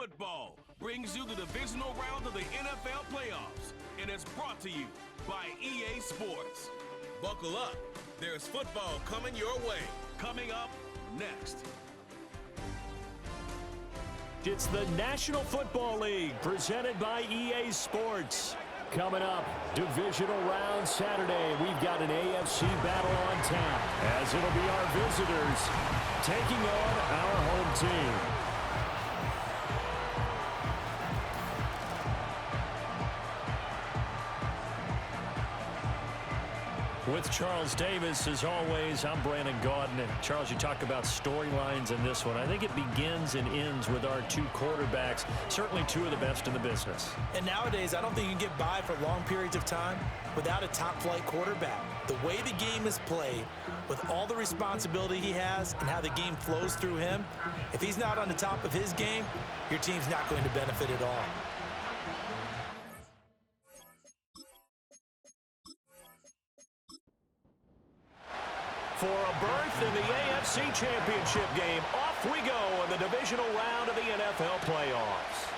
Football brings you the divisional round of the NFL playoffs, and it's brought to you by EA Sports. Buckle up. There's football coming your way. Coming up next. It's the National Football League presented by EA Sports. Coming up, divisional round Saturday. We've got an AFC battle on tap as it'll be our visitors taking on our home team. With Charles Davis, as always, I'm Brandon Gaudin. And Charles, you talk about storylines in this one. I think it begins and ends with our two quarterbacks, certainly two of the best in the business. And nowadays, I don't think you can get by for long periods of time without a top-flight quarterback. The way the game is played, with all the responsibility he has and how the game flows through him, if he's not on the top of his game, your team's not going to benefit at all. For a berth in the AFC Championship game, off we go in the divisional round of the NFL playoffs.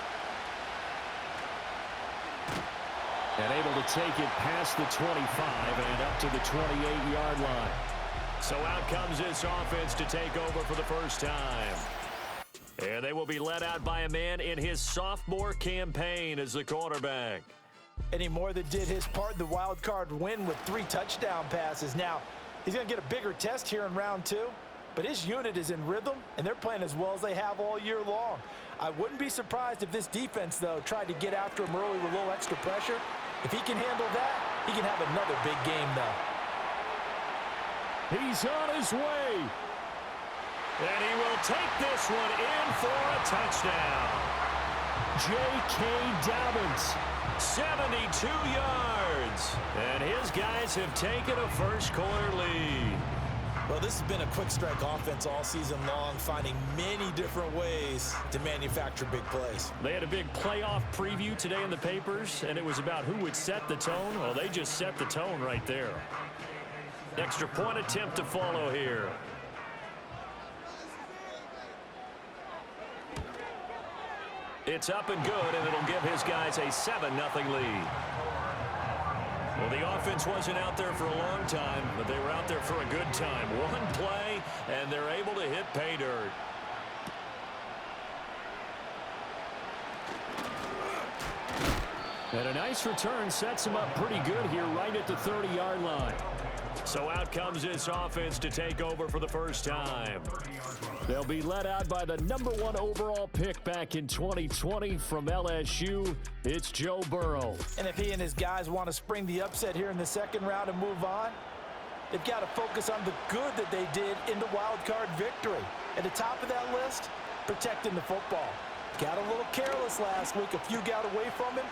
And able to take it past the 25 and up to the 28-yard line. So out comes this offense to take over for the first time. And they will be led out by a man in his sophomore campaign as the quarterback. And he more than did his part in the wild card win with 3 touchdown passes. Now, he's going to get a bigger test here in round 2, but his unit is in rhythm, and they're playing as well as they have all year long. I wouldn't be surprised if this defense, though, tried to get after him early with a little extra pressure. If he can handle that, he can have another big game, though. He's on his way. And he will take this one in for a touchdown. J.K. Dobbins, 72 yards. And his guys have taken a first-quarter lead. Well, this has been a quick-strike offense all season long, finding many different ways to manufacture big plays. They had a big playoff preview today in the papers, and it was about who would set the tone. Well, they just set the tone right there. Extra point attempt to follow here. It's up and good, and it'll give his guys a 7-0 lead. Well, the offense wasn't out there for a long time, but they were out there for a good time. One play, and they're able to hit pay dirt. And a nice return sets him up pretty good here right at the 30-yard line. So out comes this offense to take over for the first time. They'll be led out by the #1 overall pick back in 2020 from LSU. It's Joe Burrow. And if he and his guys want to spring the upset here in the second round and move on, they've got to focus on the good that they did in the wild card victory. At the top of that list, protecting the football. Got a little careless last week. A few got away from him.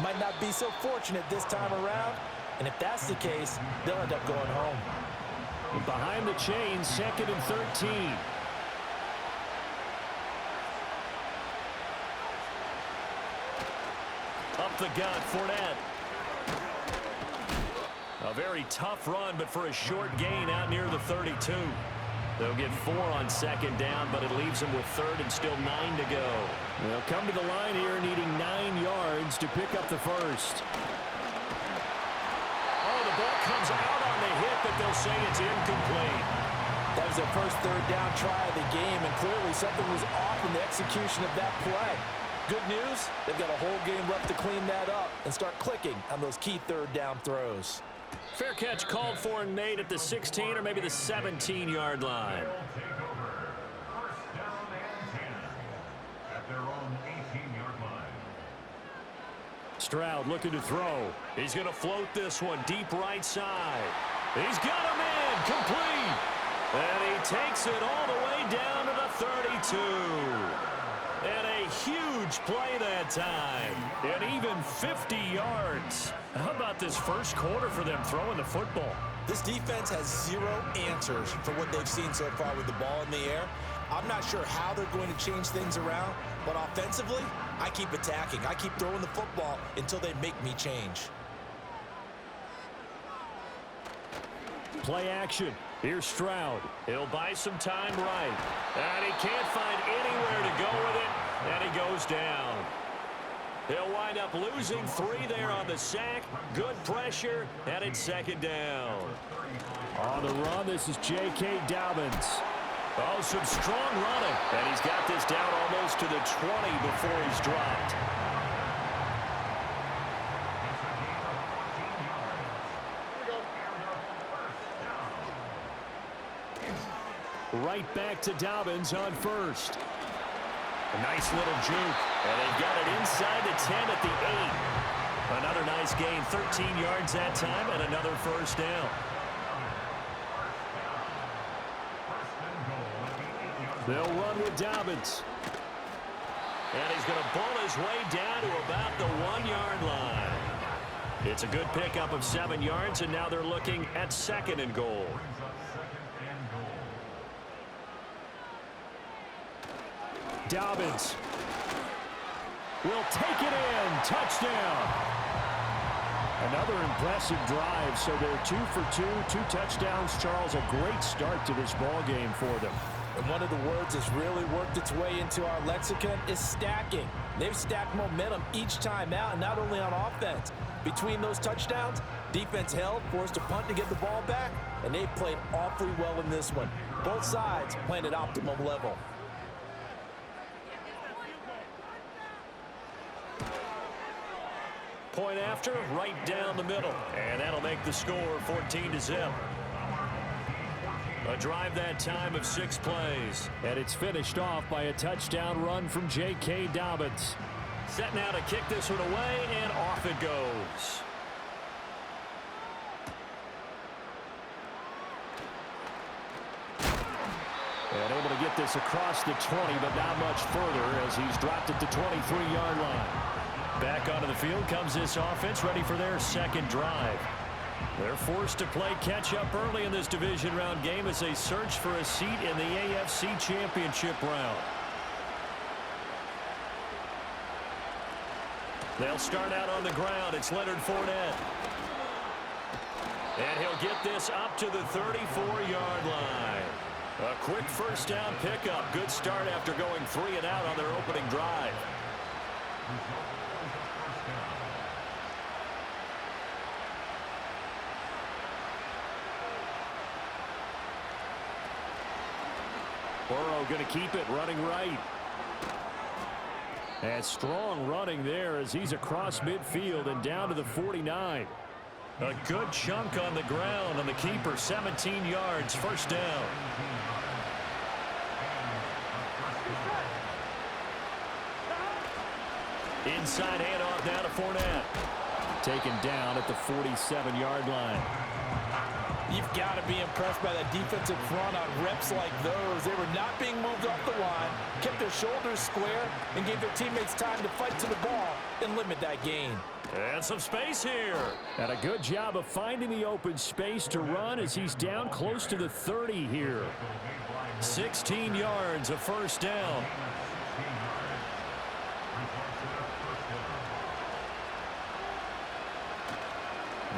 Might not be so fortunate this time around. And if that's the case, they'll end up going home. Behind the chains, 2nd and 13. Up the gut, Fournette. A very tough run, but for a short gain out near the 32. They'll get 4 on 2nd down, but it leaves them with 3rd and still 9 to go. They'll come to the line here needing 9 yards to pick up the first. The ball comes out on the hit, but they'll say it's incomplete. That was their first 3rd down try of the game, and clearly something was off in the execution of that play. Good news, they've got a whole game left to clean that up and start clicking on those key 3rd down throws. Fair catch called for, Nate, at the 16 or maybe the 17-yard line. Stroud looking to throw. He's going to float this one deep right side. He's got him in, complete. And he takes it all the way down to the 32. And a huge play that time. And even 50 yards. How about this first quarter for them throwing the football? This defense has 0 answers for what they've seen so far with the ball in the air. I'm not sure how they're going to change things around, but offensively, I keep attacking. I keep throwing the football until they make me change. Play action. Here's Stroud. He'll buy some time right. And he can't find anywhere to go with it. And he goes goes down. They'll wind up losing 3 there on the sack. Good pressure, and it's second down. On the run, this is J.K. Dobbins. Oh, some strong running. And he's got this down almost to the 20 before he's dropped. Right back to Dobbins on first. A nice little juke. And they've got it inside the 10 at the 8. Another nice gain, 13 yards that time, and another first down. They'll run with Dobbins. And he's going to bull his way down to about the 1-yard line. It's a good pickup of 7 yards, and now they're looking at 2nd and goal. Dobbins will take it in. Touchdown. Another impressive drive, so they're 2 for 2, 2 touchdowns. Charles, a great start to this ball game for them. And one of the words that's really worked its way into our lexicon is stacking. They've stacked momentum each time out, and not only on offense. Between those touchdowns, defense held, forced a punt to get the ball back, and they played awfully well in this one. Both sides playing at optimum level. Point after, right down the middle. And that'll make the score 14-0. A drive that time of 6 plays. And it's finished off by a touchdown run from J.K. Dobbins. Set now to kick this one away, and off it goes. And able to get this across the 20, but not much further as he's dropped it to 23-yard line. Back onto the field comes this offense, ready for their 2nd drive. They're forced to play catch-up early in this division round game as they search for a seat in the AFC Championship round. They'll start out on the ground. It's Leonard Fournette. And he'll get this up to the 34-yard line. A quick first down pickup. Good start after going 3 and out on their opening drive. Burrow going to keep it running right. And strong running there as he's across midfield and down to the 49. A good chunk on the ground on the keeper, 17 yards, first down. Inside handoff now to Fournette. Taken down at the 47-yard line. You've got to be impressed by that defensive front on reps like those. They were not being moved off the line, kept their shoulders square, and gave their teammates time to fight to the ball and limit that gain. And some space here. And a good job of finding the open space to run as he's down close to the 30 here. 16 yards, a first down.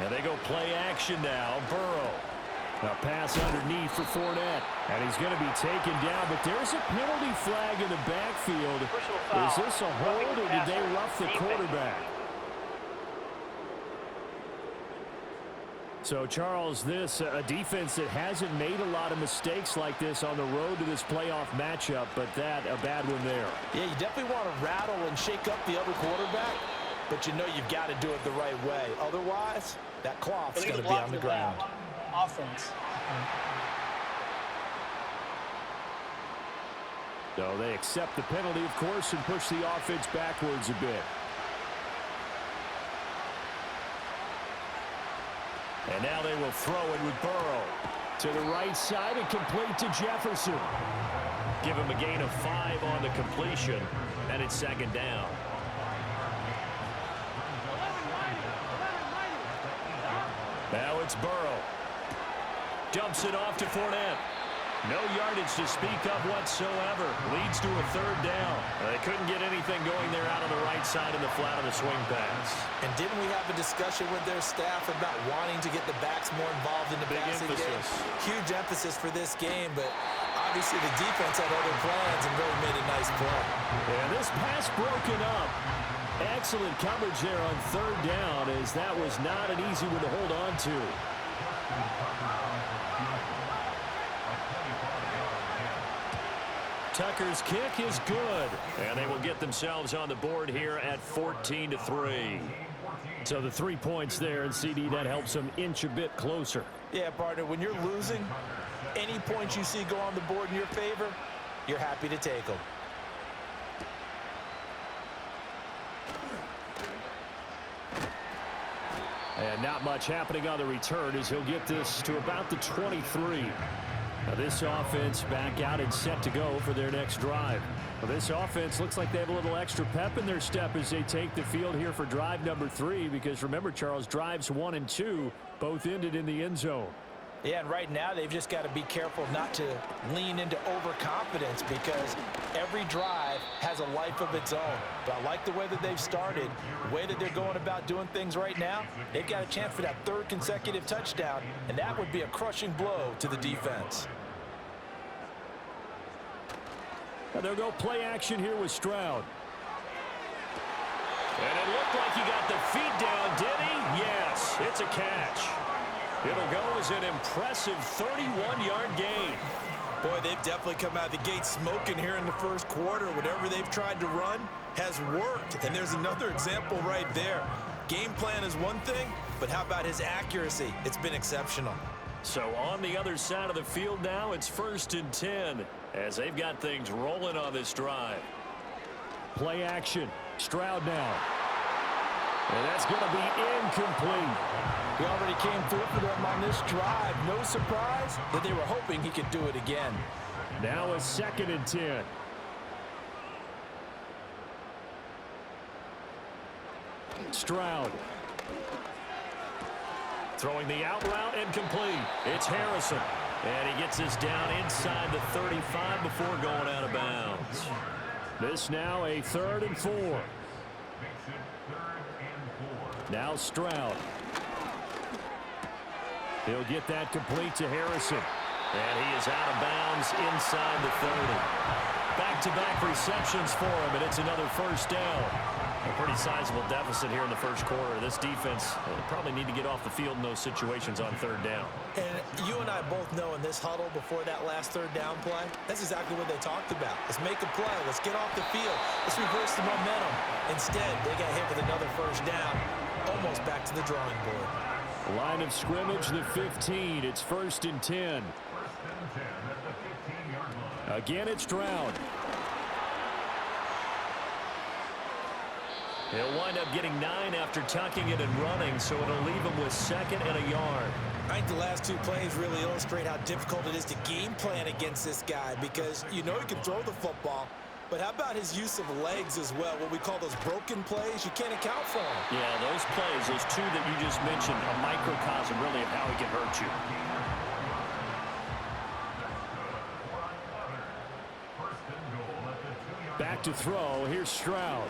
And they go play action now. Burrow. A pass underneath for Fournette. And he's going to be taken down, but there's a penalty flag in the backfield. Is this a hold, or did they rough the quarterback? So, Charles, this a defense that hasn't made a lot of mistakes like this on the road to this playoff matchup, but that a bad one there. Yeah, you definitely want to rattle and shake up the other quarterback, but you know you've got to do it the right way. Otherwise, that cloth's going to be on the ground. Offense. So they accept the penalty, of course, and push the offense backwards a bit. And now they will throw it with Burrow. To the right side and complete to Jefferson. Give him a gain of 5 on the completion, and it's second down. Now it's Burrow. Dumps it off to Fournette. No yardage to speak of whatsoever. Leads to a third down. They couldn't get anything going there out on the right side in the flat of the swing pass. And didn't we have a discussion with their staff about wanting to get the backs more involved in the passing game? Huge emphasis for this game, but Obviously, the defense had other plans and really made a nice play. And this pass broken up. Excellent coverage there on third down, as that was not an easy one to hold on to. Tucker's kick is good, and they will get themselves on the board here at 14-3. So the 3 points there, and CD, that helps them inch a bit closer. Yeah, partner, when you're losing, any points you see go on the board in your favor, you're happy to take them. And not much happening on the return as he'll get this to about the 23. Now this offense back out and set to go for their next drive. Well, this offense looks like they have a little extra pep in their step as they take the field here for drive number 3, because remember, Charles, drives 1 and 2 both ended in the end zone. Yeah, and right now they've just got to be careful not to lean into overconfidence, because every drive has a life of its own. But I like the way that they've started, the way that they're going about doing things right now. They've got a chance for that 3rd consecutive touchdown, and that would be a crushing blow to the defense. Now they'll go play action here with Stroud. And it looked like he got the feet down, did he? Yes, it's a catch. It'll go as an impressive 31-yard gain. Boy, they've definitely come out of the gate smoking here in the first quarter. Whatever they've tried to run has worked. And there's another example right there. Game plan is one thing, but how about his accuracy? It's been exceptional. So on the other side of the field now, it's 1st and 10 as they've got things rolling on this drive. Play action. Stroud now. And that's going to be incomplete. He already came through for them on this drive. No surprise that they were hoping he could do it again. Now a 2nd and 10. Stroud. Throwing the out route and complete. It's Harrison. And he gets this down inside the 35 before going out of bounds. This now a 3rd and 4. Now Stroud. He'll get that complete to Harrison. And he is out of bounds inside the 30. Back-to-back receptions for him, and it's another 1st down. A pretty sizable deficit here in the first quarter. This defense probably need to get off the field in those situations on 3rd down. And you and I both know in this huddle before that last 3rd down play, that's exactly what they talked about. Let's make a play. Let's get off the field. Let's reverse the momentum. Instead, they got hit with another 1st down, almost back to the drawing board. Line of scrimmage, the 15. It's 1st and 10. Again, it's Stroud. He'll wind up getting 9 after tucking it and running, so it'll leave him with 2nd and a yard. I think the last 2 plays really illustrate how difficult it is to game plan against this guy, because you know he can throw the football, but how about his use of legs as well? What we call those broken plays, you can't account for them. Yeah, those plays, those 2 that you just mentioned, a microcosm really of how he can hurt you. Back to throw. Here's Stroud.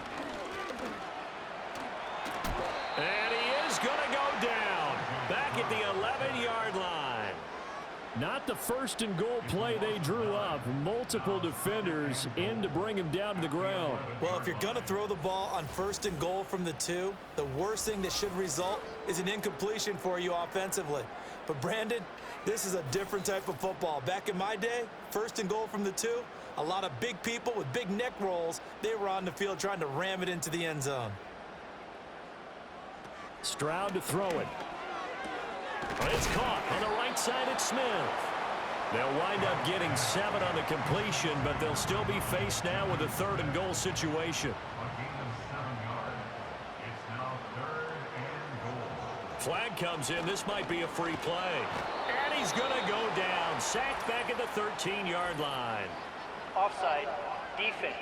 And he is going to go down. Back at the 11-yard line. Not the 1st and goal play they drew up. Multiple defenders in to bring him down to the ground. Well, if you're going to throw the ball on 1st and goal from the 2, the worst thing that should result is an incompletion for you offensively. But, Brandon, this is a different type of football. Back in my day, 1st and goal from the 2, a lot of big people with big neck rolls, they were on the field trying to ram it into the end zone. Stroud to throw it. It's caught on the right side at Smith. They'll wind up getting 7 on the completion, but they'll still be faced now with a 3rd and goal situation. Flag comes in. This might be a free play. And he's going to go down. Sacked back at the 13-yard line. Offside, defense.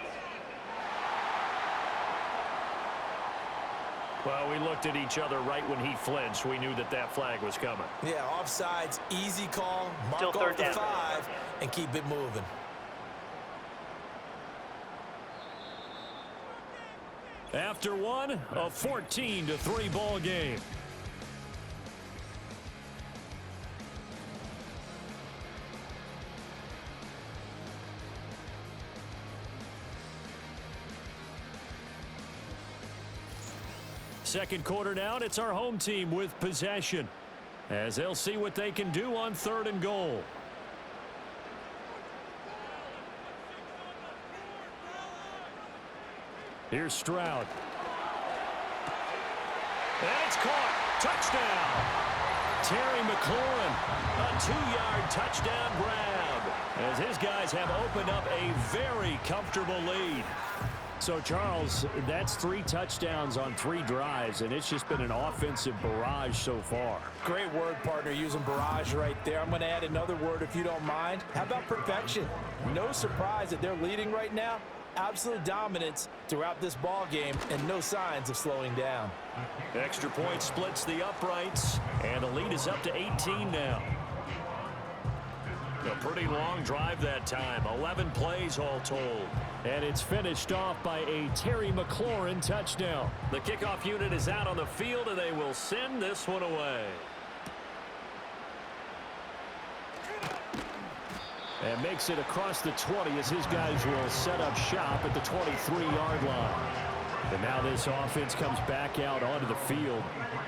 Well, we looked at each other right when he flinched. We knew that that flag was coming. Yeah, offsides, easy call, mark Still off 3rd the down. 5, and keep it moving. After one, a 14-3 ball game. second quarter now, and it's our home team with possession, as they'll see what they can do on 3rd and goal. Here's Stroud. And it's caught. Touchdown. Terry McLaurin, a 2-yard touchdown grab, as his guys have opened up a very comfortable lead. So, Charles, that's 3 touchdowns on 3 drives, and it's just been an offensive barrage so far. Great word, partner, using barrage right there. I'm going to add another word if you don't mind. How about perfection? No surprise that they're leading right now. Absolute dominance throughout this ball game and no signs of slowing down. Extra point splits the uprights, and the lead is up to 18 now. A pretty long drive that time, 11 plays all told. And it's finished off by a Terry McLaurin touchdown. The kickoff unit is out on the field, and they will send this one away. And makes it across the 20 as his guys will set up shop at the 23-yard line. And now this offense comes back out onto the field.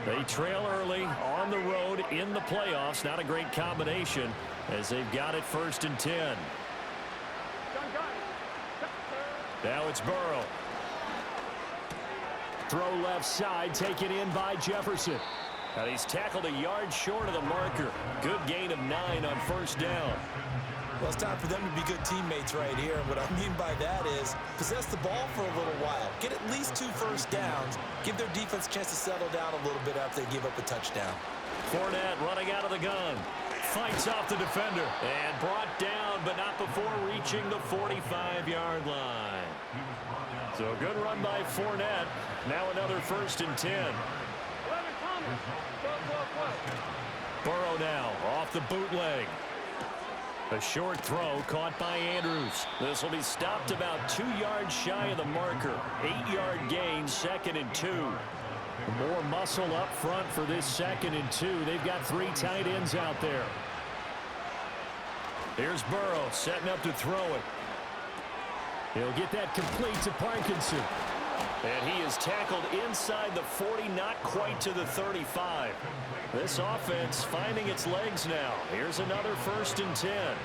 They trail early on the road in the playoffs. Not a great combination as they've got it 1st and 10. Now it's Burrow. Throw left side, taken in by Jefferson. And he's tackled a yard short of the marker. Good gain of 9 on 1st down. Well, it's time for them to be good teammates right here. And what I mean by that is possess the ball for a little while. Get at least 2 first downs. Give their defense a chance to settle down a little bit after they give up a touchdown. Fournette running out of the gun. Fights off the defender. And brought down, but not before reaching the 45-yard line. So a good run by Fournette. Now another 1st and 10. Burrow now off the bootleg. A short throw caught by Andrews. This will be stopped about 2 yards shy of the marker. 8-yard gain, 2nd and 2. More muscle up front for this 2nd and 2. They've got 3 tight ends out there. Here's Burrow setting up to throw it. He'll get that complete to Parkinson. And he is tackled inside the 40, not quite to the 35. This offense finding its legs now. Here's another 1st and 10.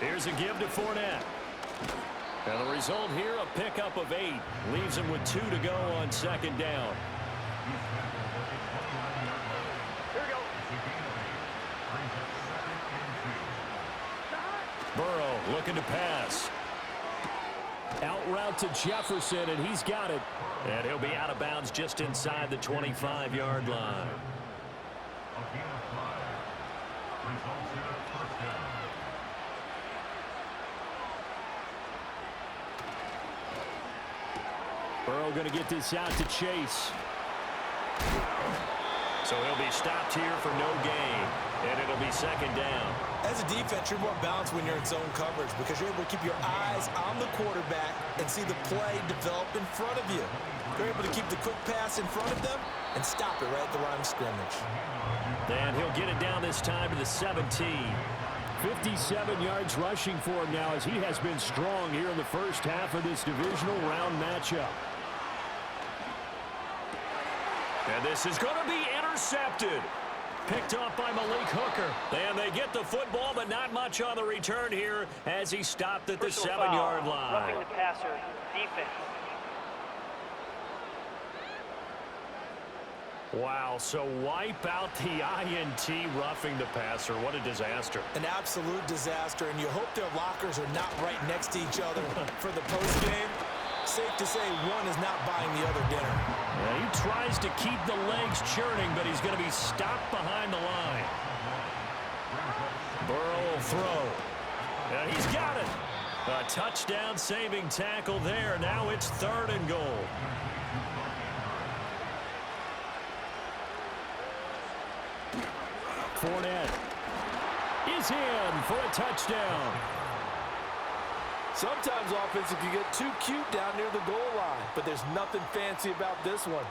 Here's a give to Fournette. And the result here, a pickup of 8. Leaves him with 2 to go on 2nd down. Burrow looking to pass. Out route to Jefferson, and he's got it. And he'll be out of bounds just inside the 25-yard line. Burrow going to get this out to Chase. So he'll be stopped here for no gain, and it'll be 2nd down. As a defense, you're more balanced when you're in zone coverage because you're able to keep your eyes on the quarterback and see the play develop in front of you. You're able to keep the quick pass in front of them and stop it right at the line of scrimmage. And he'll get it down this time to the 17. 57 yards rushing for him now as he has been strong here in the first half of this divisional round matchup. And this is going to be intercepted. Picked off by Malik Hooker. And they get the football, but not much on the return here as he stopped at the 7-yard line. Roughing the passer, defense. Wow, so wipe out the INT roughing the passer. What a disaster. An absolute disaster, and you hope their lockers are not right next to each other for the postgame. Safe to say one is not buying the other dinner. Yeah, he tries to keep the legs churning, but he's going to be stopped behind the line. Burrow will throw. And he's got it. A touchdown-saving tackle there. Now it's 3rd and goal. Fournette is in for a touchdown. Sometimes offenses can get too cute down near the goal line, but there's nothing fancy about this one.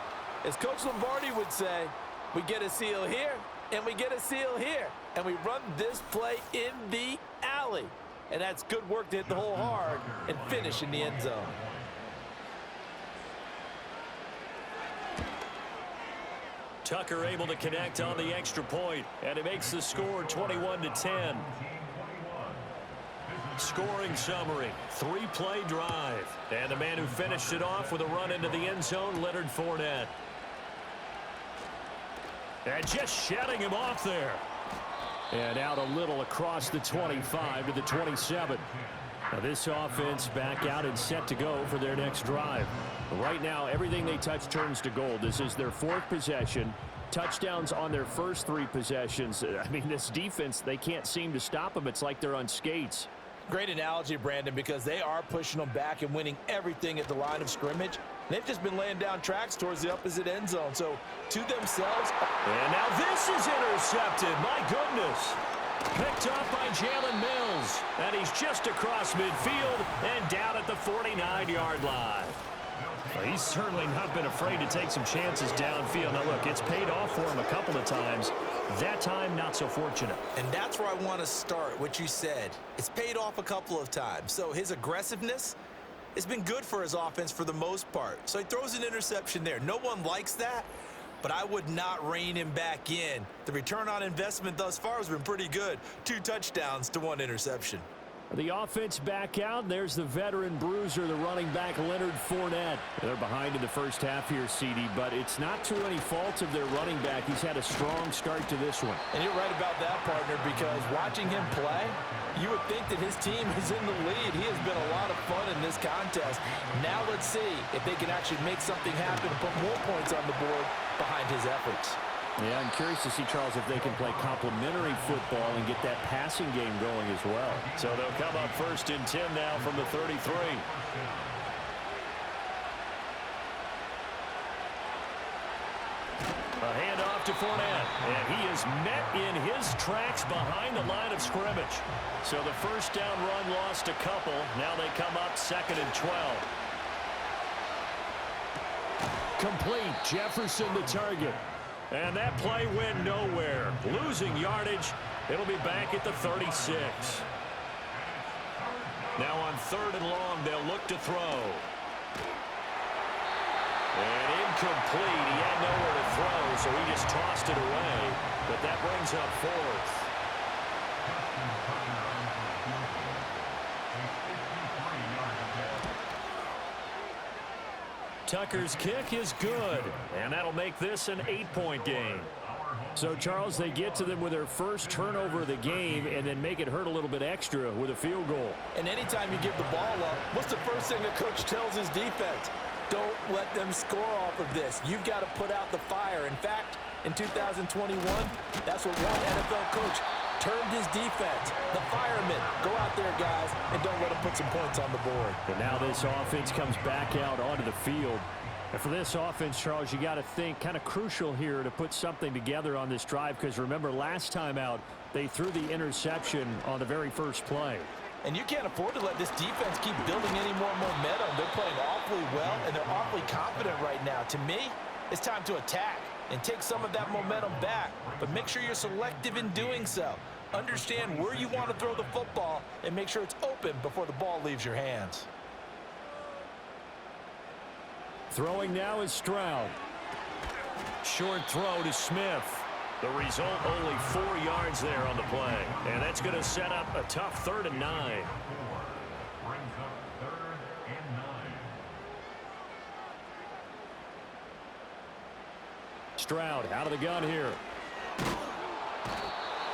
As Coach Lombardi would say, we get a seal here, and we get a seal here, and we run this play in the alley. And that's good work to hit the hole hard and finish in the end zone. Tucker able to connect on the extra point, and it makes the score 21-10. Scoring summary, 3-play drive. And the man who finished it off with a run into the end zone, Leonard Fournette. And just shutting him off there. And out a little across the 25 to the 27. Now this offense back out and set to go for their next drive. Right now, everything they touch turns to gold. This is their 4th possession. Touchdowns on their first 3 possessions. I mean, this defense, they can't seem to stop them. It's like they're on skates. Great analogy, Brandon, because they are pushing them back and winning everything at the line of scrimmage. They've just been laying down tracks towards the opposite end zone. So, to themselves. And now this is intercepted. My goodness. Picked up by Jalen Mills. And he's just across midfield and down at the 49-yard line. Well, he's certainly not been afraid to take some chances downfield. Now, look, it's paid off for him a couple of times. That time, not so fortunate. And that's where I want to start, what you said. It's paid off a couple of times. So his aggressiveness has been good for his offense for the most part. So he throws an interception there. No one likes that, but I would not rein him back in. The return on investment thus far has been pretty good. 2 touchdowns to 1 interception. The offense back out. There's the veteran bruiser, the running back, Leonard Fournette. They're behind in the first half here, CD, but it's not to any fault of their running back. He's had a strong start to this one. And you're right about that, partner, because watching him play, you would think that his team is in the lead. He has been a lot of fun in this contest. Now let's see if they can actually make something happen and put more points on the board behind his efforts. Yeah, I'm curious to see, Charles, if they can play complementary football and get that passing game going as well. So they'll come up 1st and 10 now from the 33. A handoff to Fournette, and he is met in his tracks behind the line of scrimmage. So the first down run lost a couple. Now they come up 2nd and 12. Complete. Jefferson the target. And that play went nowhere. Losing yardage. It'll be back at the 36. Now on 3rd and long, they'll look to throw. And incomplete. He had nowhere to throw, so he just tossed it away. But that brings up 4th. Tucker's kick is good, and that'll make this an 8-point game. So, Charles, they get to them with their first turnover of the game and then make it hurt a little bit extra with a field goal. And anytime you give the ball up, what's the first thing a coach tells his defense? Don't let them score off of this. You've got to put out the fire. In fact, in 2021, that's what one NFL coach termed his defense. The firemen. Go out there, guys, and don't let them put some points on the board. And now this offense comes back out onto the field. And for this offense, Charles, you got to think kind of crucial here to put something together on this drive, because remember last time out, they threw the interception on the very first play. And you can't afford to let this defense keep building any more momentum. They're playing awfully well, and they're awfully confident right now. To me, it's time to attack and take some of that momentum back. But make sure you're selective in doing so. Understand where you want to throw the football and make sure it's open before the ball leaves your hands. Throwing now is Stroud. Short throw to Smith. The result, only 4 yards there on the play. And that's going to set up a tough 3rd and 9. Stroud out of the gun here.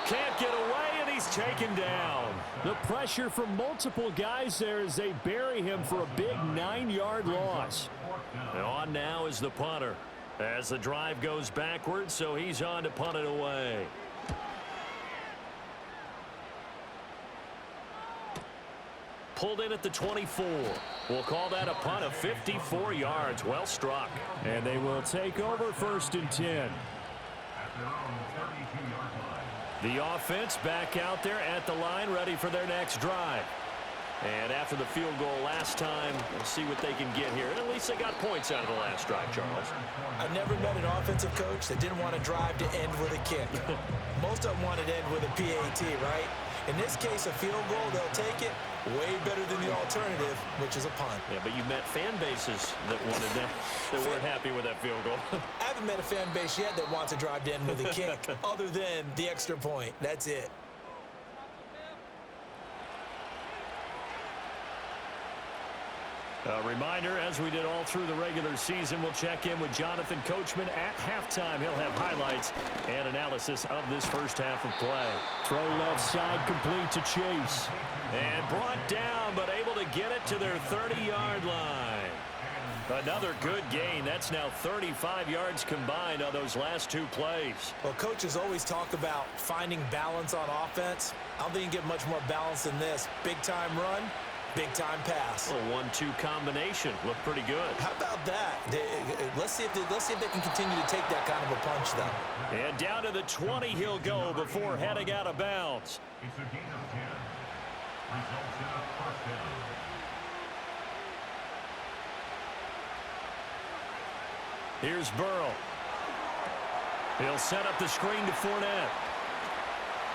Can't get away, and he's taken down. The pressure from multiple guys there as they bury him for a big 9-yard loss. And on now is the punter as the drive goes backwards, so he's on to punt it away. Pulled in at the 24. We'll call that a punt of 54 yards. Well struck. And they will take over 1st and 10. The offense back out there at the line, ready for their next drive. And after the field goal last time, we'll see what they can get here. And at least they got points out of the last drive, Charles. I've never met an offensive coach that didn't want to drive to end with a kick. Most of them wanted to end with a PAT, right? In this case, a field goal, they'll take it. Way better than the alternative. alternative, which is a punt. Yeah, but you met fan bases that wanted that, that weren't happy with that field goal. I haven't met a fan base yet that wants to drive in with a kick other than the extra point. That's it. A reminder, as we did all through the regular season, we'll check in with Jonathan Coachman at halftime. He'll have highlights and analysis of this first half of play. Throw left side complete to Chase. And brought down, but able to get it to their 30-yard line. Another good gain. That's now 35 yards combined on those last two plays. Well, coaches always talk about finding balance on offense. I don't think you can get much more balance than this. Big-time run, big-time pass. A 1-2 combination. Looked pretty good. How about that? Let's see if they can continue to take that kind of a punch, though. And down to the 20 he'll go before heading out of bounds. It's a gain of 10. Results in a first down. Here's Burrow. He'll set up the screen to Fournette.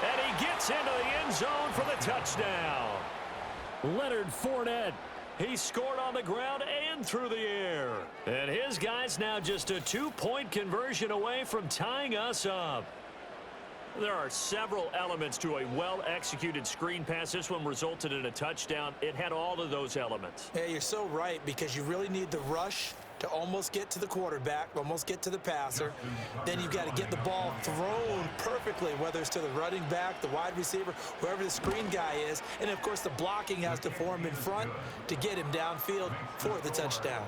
And he gets into the end zone for the touchdown. Leonard Fournette. He scored on the ground and through the air. And his guy's now just a 2-point conversion away from tying us up. There are several elements to a well-executed screen pass. This one resulted in a touchdown. It had all of those elements. Yeah, you're so right, because you really need the rush to almost get to the quarterback, almost get to the passer. Then you've got to get the ball thrown perfectly, whether it's to the running back, the wide receiver, whoever the screen guy is. And, of course, the blocking has to form in front to get him downfield for the touchdown.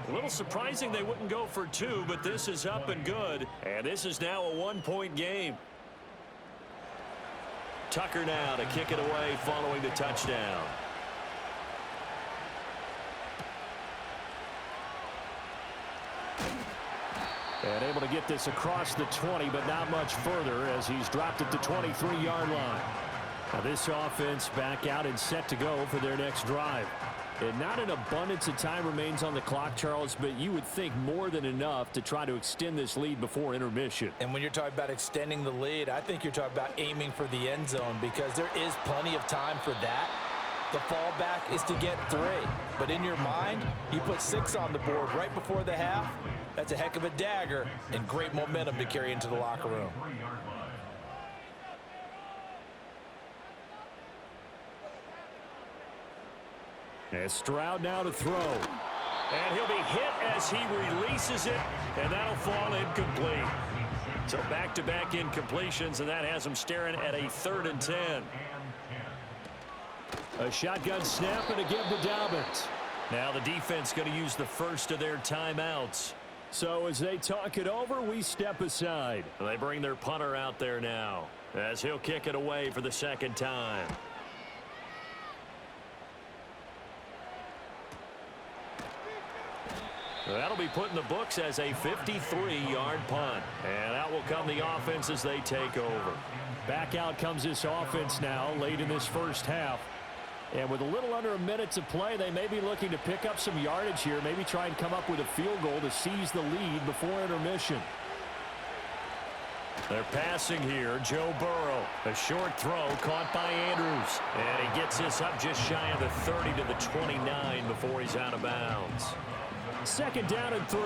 A little surprising they wouldn't go for two, but this is up and good. And this is now a 1-point game. Tucker now to kick it away following the touchdown. And able to get this across the 20, but not much further as he's dropped it to 23-yard line. Now this offense back out and set to go for their next drive. And not an abundance of time remains on the clock, Charles, but you would think more than enough to try to extend this lead before intermission. And when you're talking about extending the lead, I think you're talking about aiming for the end zone, because there is plenty of time for that. The fallback is to get 3. But in your mind, you put 6 on the board right before the half. That's a heck of a dagger and great momentum to carry into the locker room. And Stroud now to throw. And he'll be hit as he releases it, and that'll fall incomplete. So back-to-back incompletions, and that has him staring at a 3rd and 10. A shotgun snap and a give to Dobbins. Now the defense going to use the first of their timeouts. So as they talk it over, we step aside. They bring their punter out there now as he'll kick it away for the 2nd time. That'll be put in the books as a 53-yard punt. And out will come the offense as they take over. Back out comes this offense now late in this first half. And with a little under a minute to play, they may be looking to pick up some yardage here, maybe try and come up with a field goal to seize the lead before intermission. They're passing here. Joe Burrow. A short throw caught by Andrews. And he gets this up just shy of the 30 to the 29 before he's out of bounds. 2nd down and 3.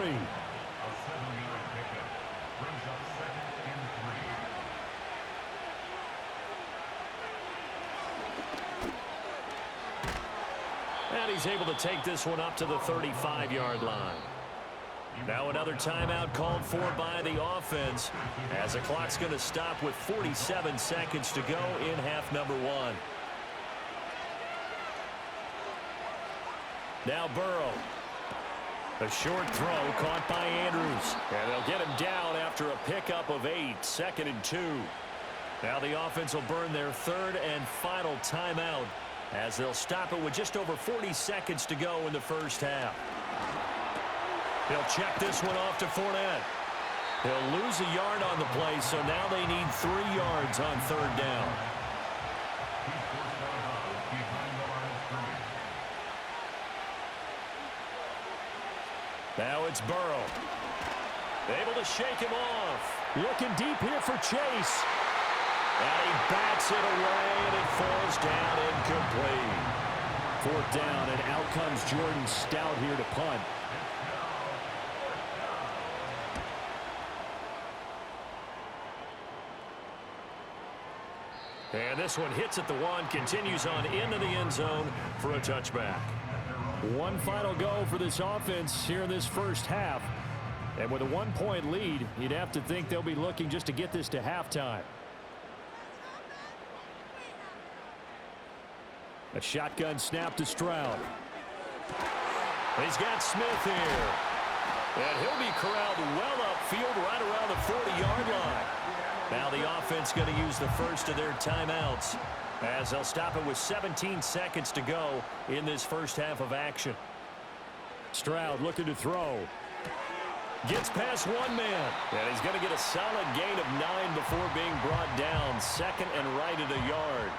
And he's able to take this one up to the 35-yard line. Now another timeout called for by the offense, as the clock's going to stop with 47 seconds to go in half number 1. Now Burrow. A short throw caught by Andrews. And they'll get him down after a pickup of 8. 2nd and 2. Now the offense will burn their 3rd and final timeout, as they'll stop it with just over 40 seconds to go in the first half. He'll check this one off to Fournette. He'll lose a yard on the play, so now they need 3 yards on 3rd down. Now it's Burrow. Able to shake him off. Looking deep here for Chase. And he bats it away, and it falls down incomplete. 4th down, and out comes Jordan Stout here to punt. And this one hits at the 1, continues on into the end zone for a touchback. One final go for this offense here in this first half. And with a 1-point lead, you'd have to think they'll be looking just to get this to halftime. A shotgun snap to Stroud. He's got Smith here. And he'll be corralled well upfield right around the 40-yard line. Now the offense going to use the first of their timeouts as they'll stop it with 17 seconds to go in this first half of action. Stroud looking to throw. Gets past one man. And he's going to get a solid gain of 9 before being brought down. Second and right at a yard.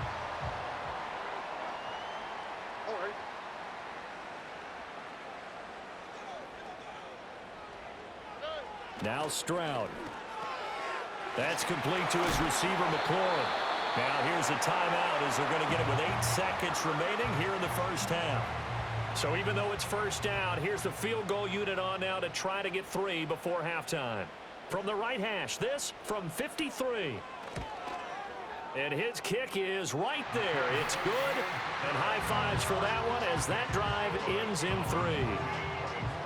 Now Stroud. That's complete to his receiver, McLaurin. Now here's a timeout as they're going to get it with 8 seconds remaining here in the first half. So even though it's first down, here's the field goal unit on now to try to get 3 before halftime. From the right hash, this from 53. And his kick is right there. It's good. And high fives for that one as that drive ends in 3.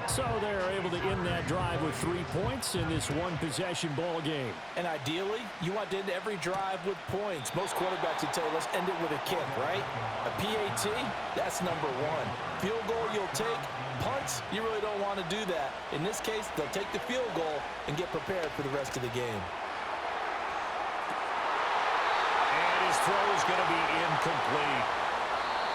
So they're able to end that drive with 3 points in this one-possession ball game. And ideally, you want to end every drive with points. Most quarterbacks would tell you, let's end it with a kick, right? A PAT, that's number 1. Field goal you'll take. Punts, you really don't want to do that. In this case, they'll take the field goal and get prepared for the rest of the game. And his throw is going to be incomplete.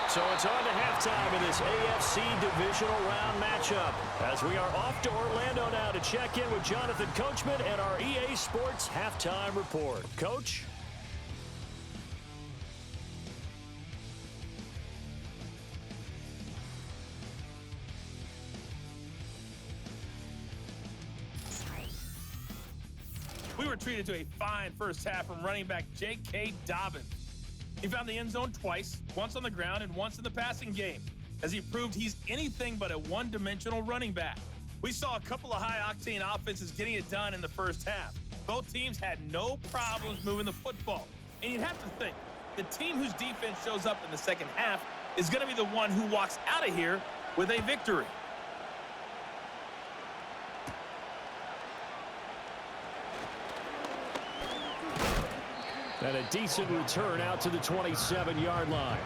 So it's on to halftime in this AFC divisional round matchup as we are off to Orlando now to check in with Jonathan Coachman and our EA Sports halftime report. Coach? We were treated to a fine first half from running back J.K. Dobbins. He found the end zone twice, once on the ground and once in the passing game, as he proved he's anything but a one-dimensional running back. We saw a couple of high-octane offenses getting it done in the first half. Both teams had no problems moving the football. And you'd have to think, the team whose defense shows up in the second half is going to be the one who walks out of here with a victory. And a decent return out to the 27-yard line.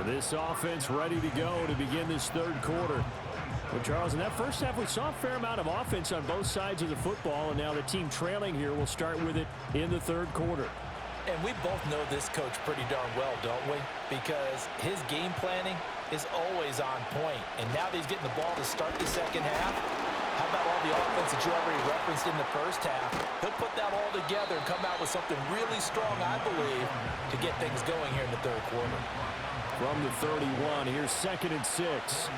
This offense ready to go to begin this third quarter. Well, Charles, in that first half, we saw a fair amount of offense on both sides of the football, and now the team trailing here will start with it in the third quarter. And we both know this coach pretty darn well, don't we? Because his game planning is always on point. And now that he's getting the ball to start the second half, how about all the offense that you already referenced in the first half? He'll put that all together and come out with something really strong, I believe, to get things going here in the third quarter. From the 31, here's 2nd and 6.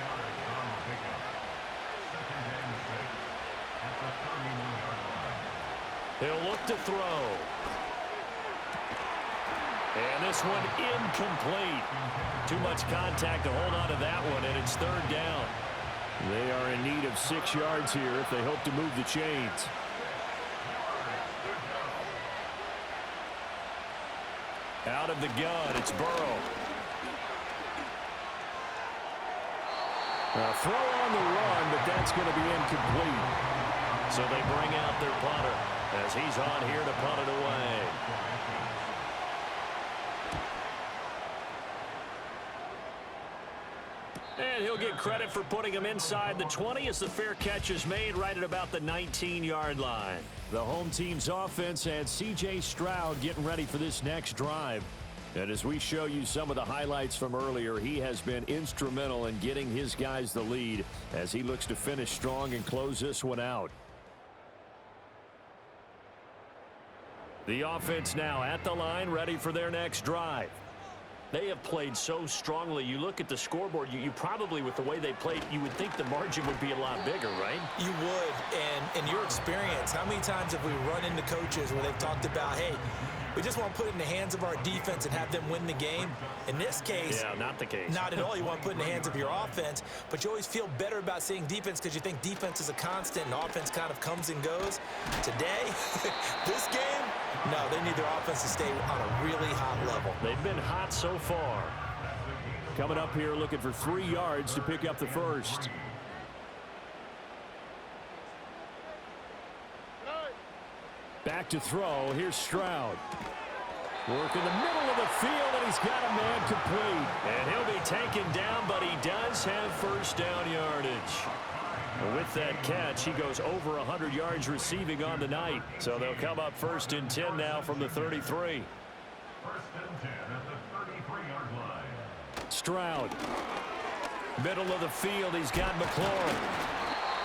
He'll look to throw. And this one incomplete. Too much contact to hold on to that one, and it's 3rd down. They are in need of 6 yards here if they hope to move the chains. Out of the gun, it's Burrow. A throw on the run, but that's going to be incomplete. So they bring out their punter as he's on here to punt it away. And he'll get credit for putting him inside the 20 as the fair catch is made right at about the 19-yard line. The home team's offense had C.J. Stroud getting ready for this next drive. And as we show you some of the highlights from earlier, he has been instrumental in getting his guys the lead as he looks to finish strong and close this one out. The offense now at the line, ready for their next drive. They have played so strongly. You look at the scoreboard, you probably, with the way they played, you would think the margin would be a lot bigger, right? You would, and in your experience, how many times have we run into coaches where they've talked about, hey, we just want to put it in the hands of our defense and have them win the game? In this case, yeah, not the case. Not at all. You want to put it in the hands of your offense, but you always feel better about seeing defense because you think defense is a constant and offense kind of comes and goes. Today, this game, no, they need their offense to stay on a really hot level. They've been hot so far. Coming up here looking for 3 yards to pick up the first. Back to throw. Here's Stroud. Work in the middle of the field, and he's got a man complete. And he'll be taken down, but he does have first down yardage. With that catch, he goes over 100 yards receiving on the night. So they'll come up 1st and 10 now from the 33. 1st and 10 at the 33-yard line. Stroud. Middle of the field, he's got McLaurin.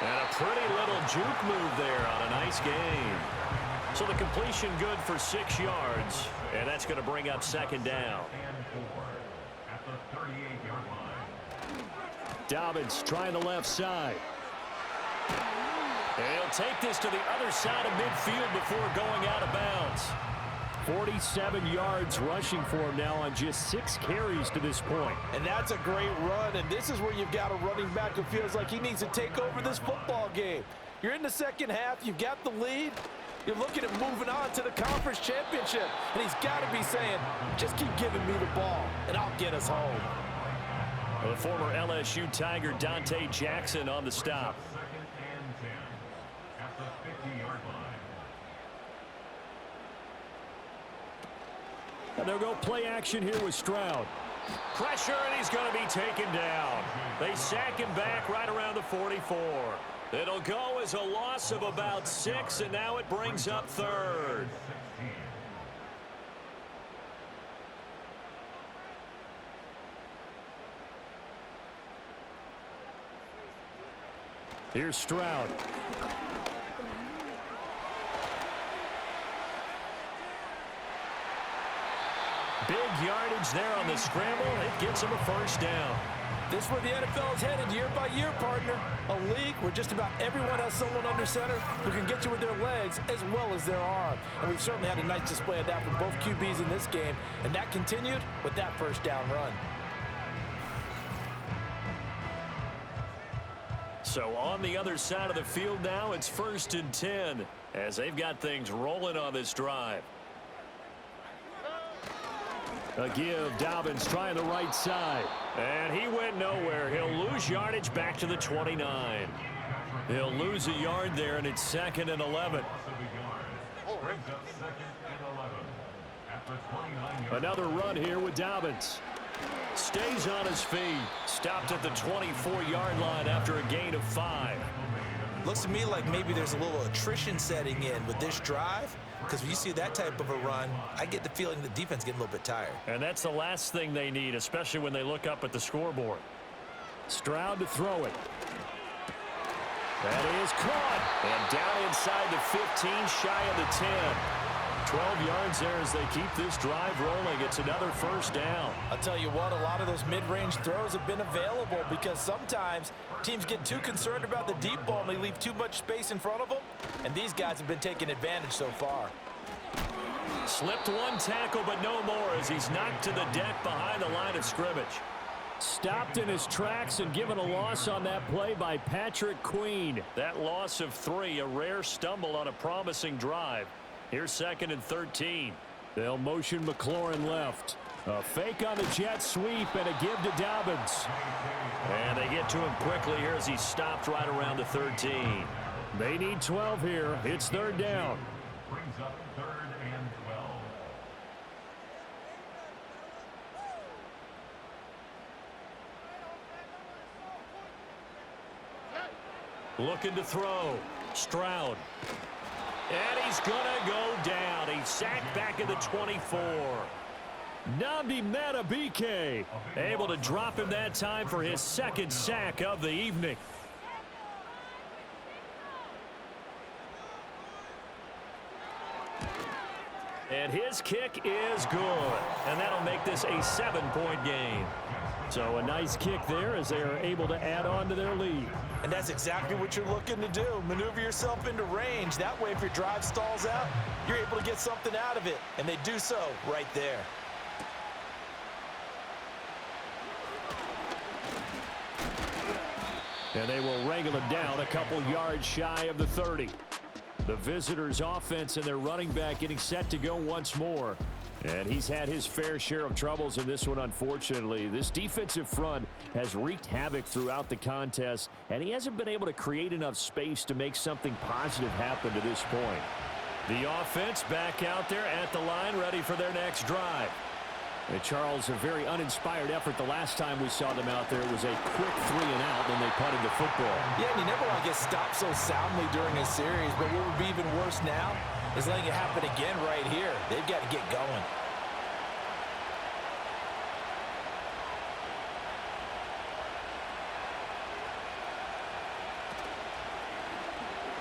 And a pretty little juke move there on a nice gain. So the completion good for 6 yards, and that's going to bring up 2nd down. And 4 at the 38-yard line. Dobbins trying the left side. And he'll take this to the other side of midfield before going out of bounds. 47 yards rushing for him now on just 6 carries to this point. And that's a great run, and this is where you've got a running back who feels like he needs to take over this football game. You're in the second half, you've got the lead, you're looking at moving on to the conference championship, and he's got to be saying, just keep giving me the ball, and I'll get us home. The former LSU Tiger Dante Jackson on the stop. 2nd and 10 at the 50-yard line. And they'll go play action here with Stroud. Pressure, and he's going to be taken down. They sack him back right around the 44. It'll go as a loss of about 6, and now it brings up 3rd. Here's Stroud. Big yardage there on the scramble. It gets him a first down. This is where the NFL is headed year by year, partner. A league where just about everyone has someone under center who can get you with their legs as well as their arm. And we've certainly had a nice display of that from both QBs in this game. And that continued with that first down run. So on the other side of the field now, it's 1st and 10 as they've got things rolling on this drive. A give. Dobbins trying the right side. And he went nowhere. He'll lose yardage back to the 29. He'll lose a yard there, and it's 2nd and 11. Another run here with Dobbins. Stays on his feet. Stopped at the 24-yard line after a gain of 5. Looks to me like maybe there's a little attrition setting in with this drive, because when you see that type of a run, I get the feeling the defense getting a little bit tired. And that's the last thing they need, especially when they look up at the scoreboard. Stroud to throw it. That is caught. And down inside the 15, shy of the 10. 12 yards there as they keep this drive rolling. It's another first down. I'll tell you what, a lot of those mid-range throws have been available because sometimes teams get too concerned about the deep ball and they leave too much space in front of them. And these guys have been taking advantage so far. Slipped one tackle, but no more as he's knocked to the deck behind the line of scrimmage. Stopped in his tracks and given a loss on that play by Patrick Queen. That loss of 3, a rare stumble on a promising drive. Here's 2nd and 13. They'll motion McLaurin left. A fake on the jet sweep and a give to Dobbins. And they get to him quickly here as he's stopped right around the 13. They need 12 here. It's 3rd down. Brings up 3rd and 12. Looking to throw. Stroud. And he's going to go down. He's sacked back at the 24. Nnamdi Madubuike able to drop him that time for his 2nd sack of the evening. And his kick is good. And that'll make this a 7-point game. So a nice kick there as they are able to add on to their lead. And that's exactly what you're looking to do. Maneuver yourself into range. That way, if your drive stalls out, you're able to get something out of it. And they do so right there. And they will wrangle it down a couple yards shy of the 30. The visitors' offense and their running back getting set to go once more. And he's had his fair share of troubles in this one, unfortunately. This defensive front has wreaked havoc throughout the contest, and he hasn't been able to create enough space to make something positive happen to this point. The offense back out there at the line, ready for their next drive. And Charles, a very uninspired effort the last time we saw them out there. It was a quick 3 and out, and they punted the football. Yeah, and you never want to get stopped so soundly during a series, but what would be even worse now is letting it happen again right here. They've got to get going.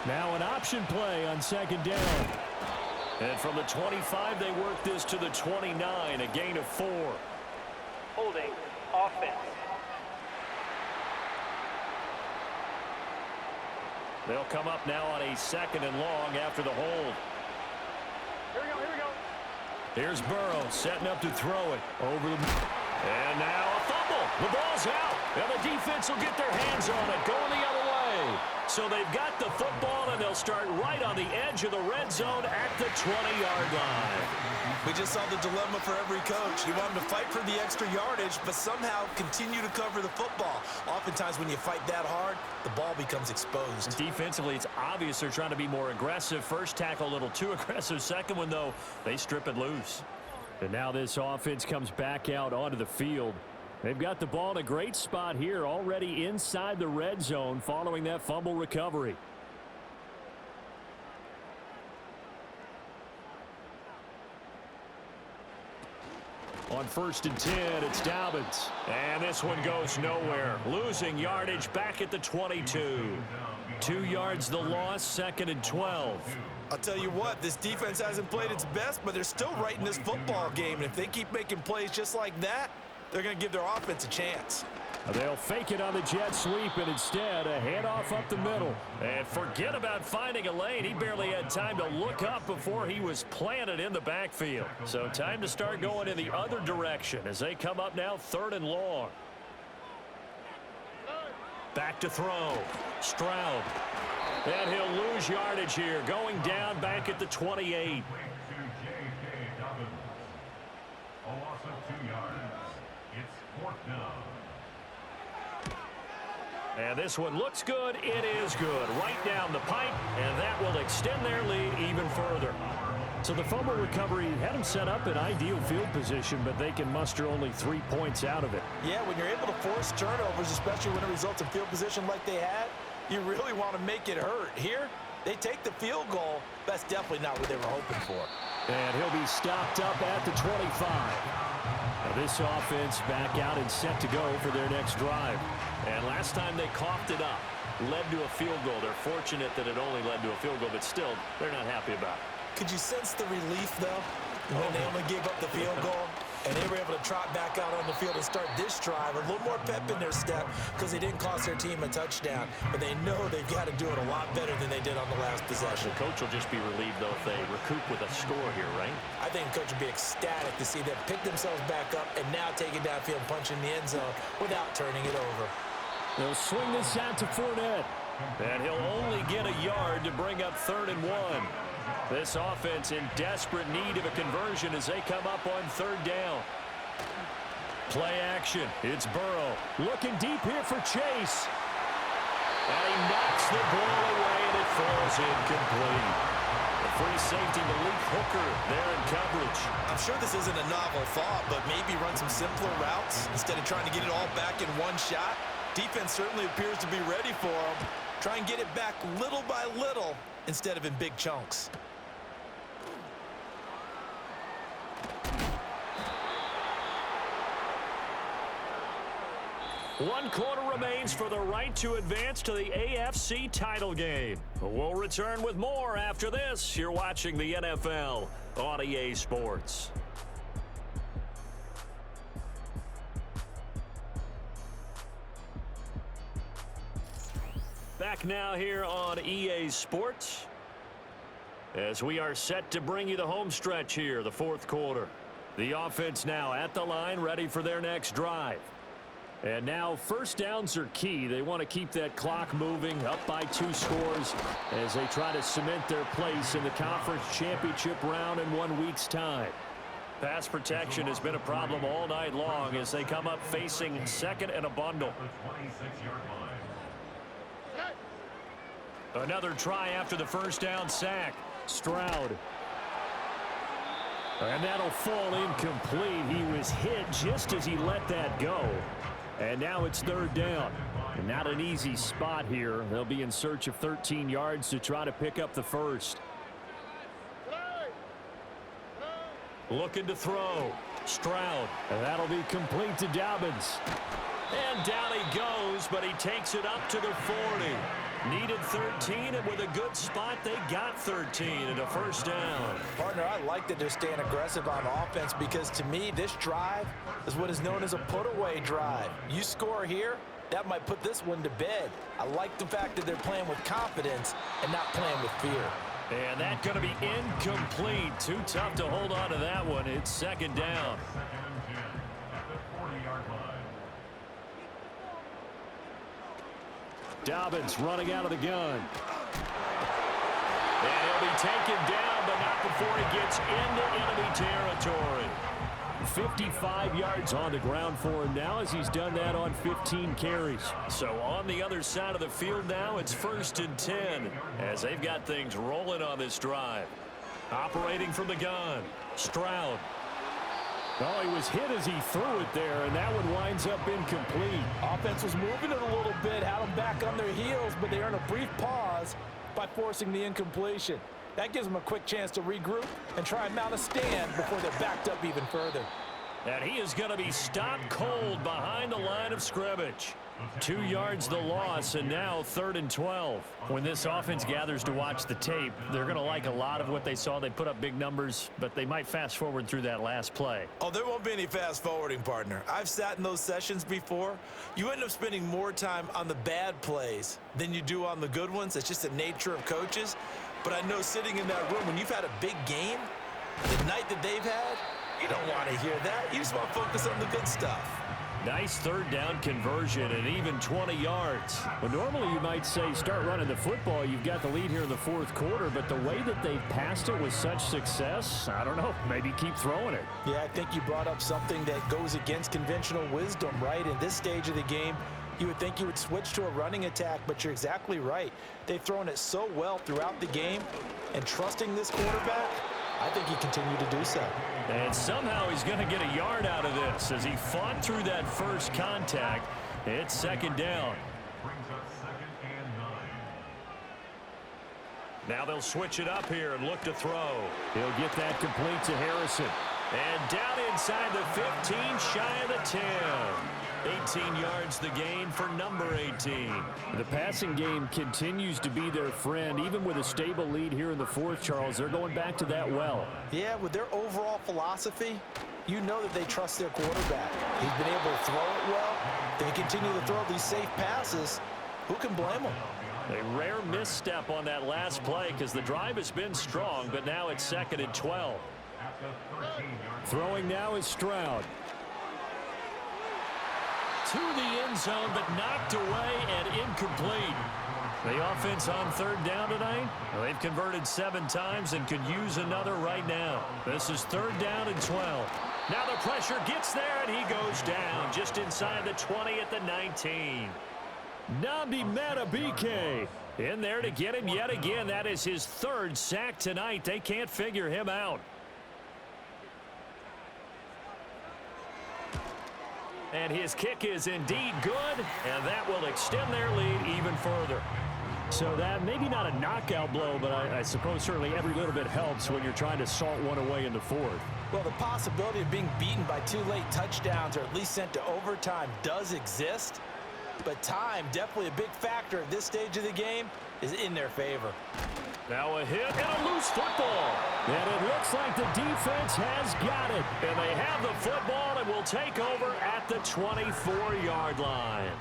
Now an option play on second down. And from the 25, they work this to the 29, a gain of 4. Holding. Offense. They'll come up now on a 2nd and long after the hold. Here we go. Here's Burrow setting up to throw it over the... And now a fumble. The ball's out. And the defense will get their hands on it, going the other way. So they've got the football, and they'll start right on the edge of the red zone at the 20-yard line. We just saw the dilemma for every coach. You want them to fight for the extra yardage, but somehow continue to cover the football. Oftentimes when you fight that hard, the ball becomes exposed. Defensively, it's obvious they're trying to be more aggressive. First tackle a little too aggressive. Second one, though, they strip it loose. And now this offense comes back out onto the field. They've got the ball in a great spot here, already inside the red zone following that fumble recovery. On 1st and 10, it's Dobbins. And this one goes nowhere. Losing yardage back at the 22. 2 yards the loss, 2nd and 12. I'll tell you what, this defense hasn't played its best, but they're still right in this football game. And if they keep making plays just like that, they're going to give their offense a chance. They'll fake it on the jet sweep, and instead a handoff up the middle. And forget about finding a lane. He barely had time to look up before he was planted in the backfield. So time to start going in the other direction as they come up now 3rd and long. Back to throw. Stroud. And he'll lose yardage here, going down back at the 28. A loss of 2 yards. It's 4th down. And this one looks good. It is good. Right down the pipe, and that will extend their lead even further. So the fumble recovery had them set up in ideal field position, but they can muster only 3 points out of it. Yeah, when you're able to force turnovers, especially when it results in field position like they had, you really want to make it hurt. Here, they take the field goal. That's definitely not what they were hoping for. And he'll be stopped up at the 25. Now this offense back out and set to go for their next drive. And last time they coughed it up, led to a field goal. They're fortunate that it only led to a field goal, but still, they're not happy about it. Could you sense the relief, though, when they only gave up the field goal? And they were able to trot back out on the field and start this drive. A little more pep in their step because they didn't cost their team a touchdown. But they know they've got to do it a lot better than they did on the last possession. The coach will just be relieved, though, if they recoup with a score here, right? I think the coach will be ecstatic to see them pick themselves back up and now take it downfield, punch in the end zone without turning it over. They'll swing this out to Fournette. And he'll only get a yard to bring up 3rd and 1. This offense in desperate need of a conversion as they come up on 3rd down. Play action. It's Burrow. Looking deep here for Chase. And he knocks the ball away, and it falls incomplete. The free safety, Malik Hooker, there in coverage. I'm sure this isn't a novel thought, but maybe run some simpler routes instead of trying to get it all back in one shot. Defense certainly appears to be ready for him. Try and get it back little by little instead of in big chunks. 1 quarter remains for the right to advance to the AFC title game. We'll return with more after this. You're watching the NFL on EA Sports. Back now here on EA Sports as we are set to bring you the home stretch here, the 4th quarter. The offense now at the line, ready for their next drive. And now first downs are key. They want to keep that clock moving, up by 2 scores as they try to cement their place in the conference championship round in 1 week's time. Pass protection has been a problem all night long as they come up facing 2nd and a bundle. Another try after the first down sack. Stroud. And that'll fall incomplete. He was hit just as he let that go. And now it's 3rd down. And not an easy spot here. They'll be in search of 13 yards to try to pick up the first. Looking to throw. Stroud. And that'll be complete to Dobbins. And down he goes, but he takes it up to the 40. Needed 13, and with a good spot, they got 13 and a first down. Partner, I like that they're staying aggressive on offense because, to me, this drive is what is known as a put-away drive. You score here, that might put this one to bed. I like the fact that they're playing with confidence and not playing with fear. And that's going to be incomplete. Too tough to hold on to that one. It's 2nd down. Dobbins running out of the gun. And he'll be taken down, but not before he gets into enemy territory. 55 yards on the ground for him now as he's done that on 15 carries. So on the other side of the field now, it's 1st and 10 as they've got things rolling on this drive. Operating from the gun, Stroud. Oh, he was hit as he threw it there, and that one winds up incomplete. Offense was moving it a little bit, had them back on their heels, but they earned a brief pause by forcing the incompletion. That gives them a quick chance to regroup and try and mount a stand before they're backed up even further. And he is going to be stopped cold behind the line of scrimmage. 2 yards the loss, and now 3rd and 12. When this offense gathers to watch the tape, they're going to like a lot of what they saw. They put up big numbers, but they might fast forward through that last play. Oh, there won't be any fast forwarding, partner. I've sat in those sessions before. You end up spending more time on the bad plays than you do on the good ones. It's just the nature of coaches. But I know sitting in that room, when you've had a big game, the night that they've had, you don't want to hear that. You just want to focus on the good stuff. Nice 3rd down conversion and even 20 yards. Well, normally you might say start running the football. You've got the lead here in the 4th quarter, but the way that they've passed it with such success, I don't know, maybe keep throwing it. Yeah, I think you brought up something that goes against conventional wisdom, right? In this stage of the game, you would think you would switch to a running attack, but you're exactly right. They've thrown it so well throughout the game, and trusting this quarterback, I think he continued to do so. And somehow he's going to get a yard out of this as he fought through that first contact. It's 2nd down. Now they'll switch it up here and look to throw. He'll get that complete to Harrison. And down inside the 15, shy of the 10. 18 yards the gain for number 18. The passing game continues to be their friend. Even with a stable lead here in the 4th, Charles, they're going back to that well. Yeah, with their overall philosophy, you know that they trust their quarterback. He's been able to throw it well. They continue to throw these safe passes. Who can blame them? A rare misstep on that last play because the drive has been strong, but now it's 2nd and 12. Throwing now is Stroud. To the end zone, but knocked away and incomplete. The offense on 3rd down tonight, well, they've converted 7 times and could use another right now. This is 3rd down and 12. Now the pressure gets there, and he goes down just inside the 20 at the 19. Nnamdi Madubuike in there to get him yet again. That is his 3rd sack tonight. They can't figure him out. And his kick is indeed good, and that will extend their lead even further. So that maybe not a knockout blow, but I suppose certainly every little bit helps when you're trying to salt one away in the fourth. Well, the possibility of being beaten by 2 late touchdowns or at least sent to overtime does exist, but time, definitely a big factor at this stage of the game, is in their favor. Now a hit and a loose football. And it looks like the defense has got it. And they have the football and will take over at the 24-yard line.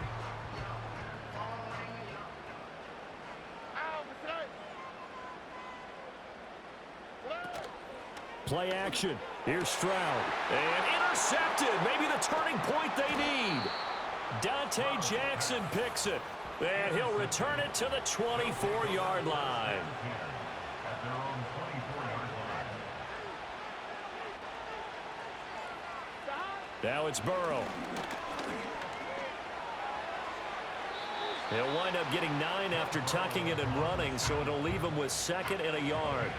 Play action. Here's Stroud. And intercepted. Maybe the turning point they need. Dante Jackson picks it. And he'll return it to the 24-yard line. Now it's Burrow. He'll wind up getting 9 after tucking it and running, so it'll leave him with 2nd and a yard.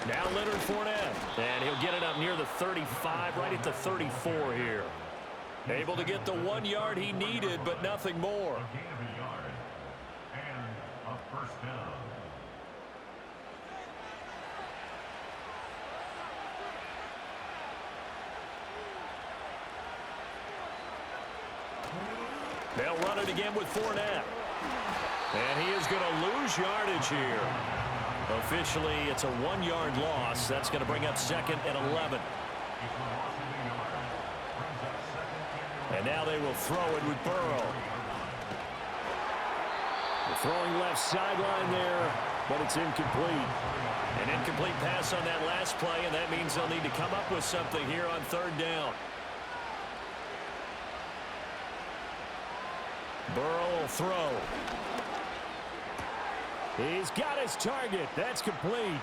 Now Leonard Fournette, and he'll get it up near the 35, right at the 34 here. Able to get the 1 yard he needed, but nothing more. They'll run it again with Fournette. And he is going to lose yardage here. Officially, it's a 1-yard loss. That's going to bring up 2nd and 11. And now they will throw it with Burrow. The throwing left sideline there, but it's incomplete. An incomplete pass on that last play, and that means they'll need to come up with something here on 3rd down. Burrow will throw. He's got his target. That's complete.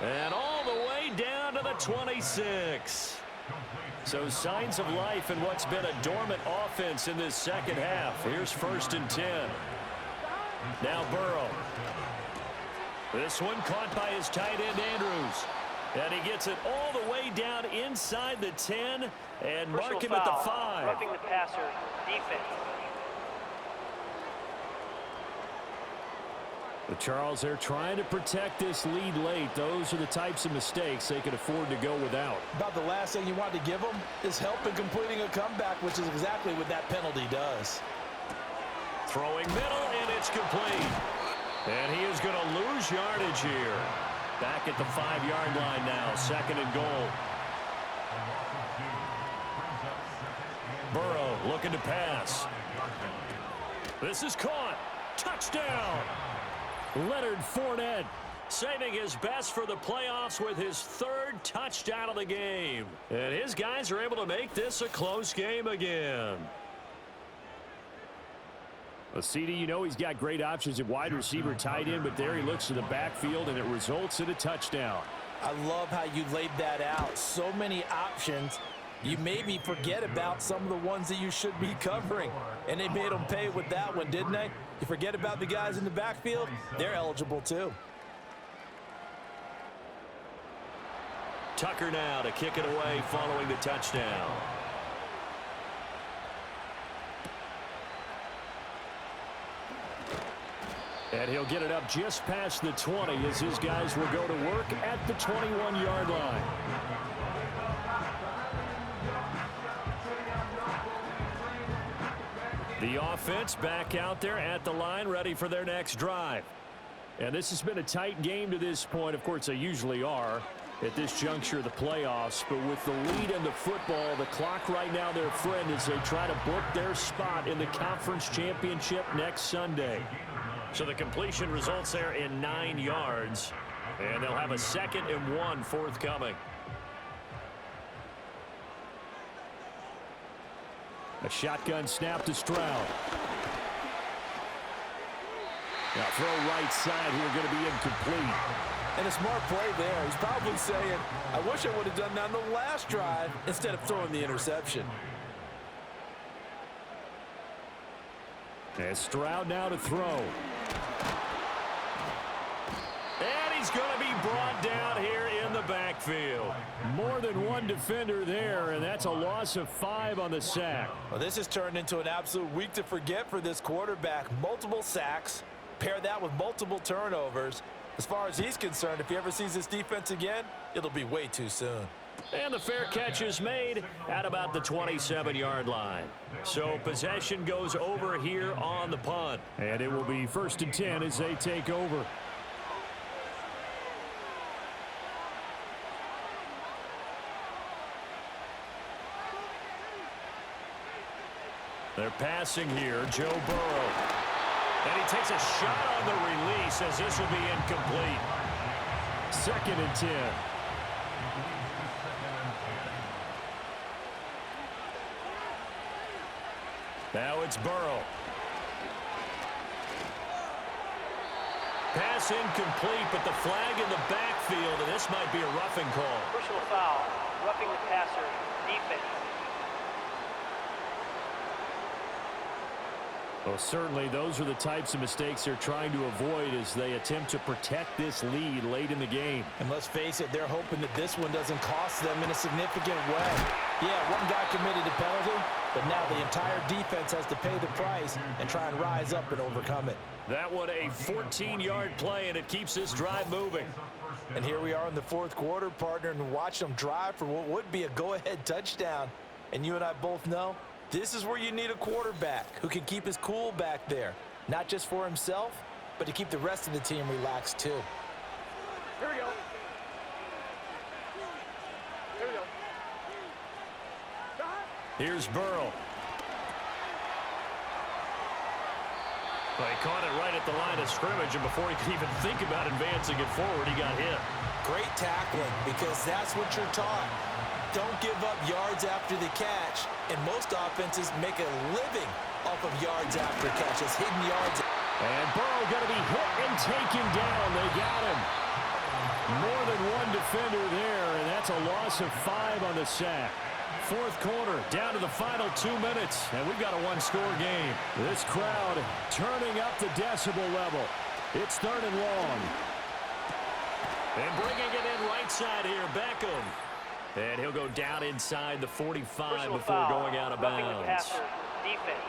And all the way down to the 26. So signs of life in what's been a dormant offense in this second half. Here's 1st and 10. Now Burrow. This one caught by his tight end Andrews. And he gets it all the way down inside the 10 and mark him at the 5. Roughing the passer, defense. But Charles, they're trying to protect this lead late. Those are the types of mistakes they can afford to go without. About the last thing you want to give them is help in completing a comeback, which is exactly what that penalty does. Throwing middle, and it's complete. And he is going to lose yardage here. Back at the 5-yard line now, 2nd and goal. Burrow looking to pass. This is caught. Touchdown. Leonard Fournette saving his best for the playoffs with his 3rd touchdown of the game. And his guys are able to make this a close game again. Well, CD, you know he's got great options at wide receiver, tight end, but there he looks to the backfield, and it results in a touchdown. I love how you laid that out. So many options. You maybe forget about some of the ones that you should be covering. And they made them pay with that one, didn't they? You forget about the guys in the backfield, they're eligible too. Tucker now to kick it away following the touchdown. And he'll get it up just past the 20 as his guys will go to work at the 21-yard line. The offense back out there at the line, ready for their next drive. And this has been a tight game to this point. Of course, they usually are at this juncture of the playoffs. But with the lead in the football, the clock right now their friend as they try to book their spot in the conference championship next Sunday. So the completion results there in 9 yards. And they'll have a 2nd and 1 forthcoming. A shotgun snap to Stroud. Now throw right side here, going to be incomplete. And a smart play there. He's probably saying, I wish I would have done that on the last drive instead of throwing the interception. And Stroud now to throw. And he's going to be brought down here in the backfield. More than one defender there, and that's a loss of 5 on the sack. Well, this has turned into an absolute week to forget for this quarterback. Multiple sacks, pair that with multiple turnovers. As far as he's concerned, if he ever sees this defense again, it'll be way too soon. And the fair catch is made at about the 27-yard line. So possession goes over here on the punt. And it will be 1st and 10 as they take over. They're passing here, Joe Burrow. And he takes a shot on the release as this will be incomplete. 2nd and 10. Now it's Burrow. Pass incomplete, but the flag in the backfield, and this might be a roughing call. Personal foul, roughing the passer, defense. Well, certainly those are the types of mistakes they're trying to avoid as they attempt to protect this lead late in the game. And let's face it, they're hoping that this one doesn't cost them in a significant way. Yeah, one guy committed a penalty, but now the entire defense has to pay the price and try and rise up and overcome it. That one a 14-yard play, and it keeps this drive moving. And here we are in the 4th quarter, partner, and watch them drive for what would be a go-ahead touchdown. And you and I both know this is where you need a quarterback who can keep his cool back there, not just for himself, but to keep the rest of the team relaxed too. Here we go. Here we go. Here's Burrow. Well, he caught it right at the line of scrimmage, and before he could even think about advancing it forward, he got hit. Great tackling, because that's what you're taught. Don't give up yards after the catch, and most offenses make a living off of yards after catches, hidden yards. And Burrow going to be hit and taken down. They got him. More than one defender there, and that's a loss of 5 on the sack. 4th quarter, down to the final 2 minutes, and we've got a one-score game. This crowd turning up the decibel level. It's 3rd and long. And bringing it in right side here, Beckham. And he'll go down inside the 45 Personal before foul, going out of roughing the bounds. passer, defense.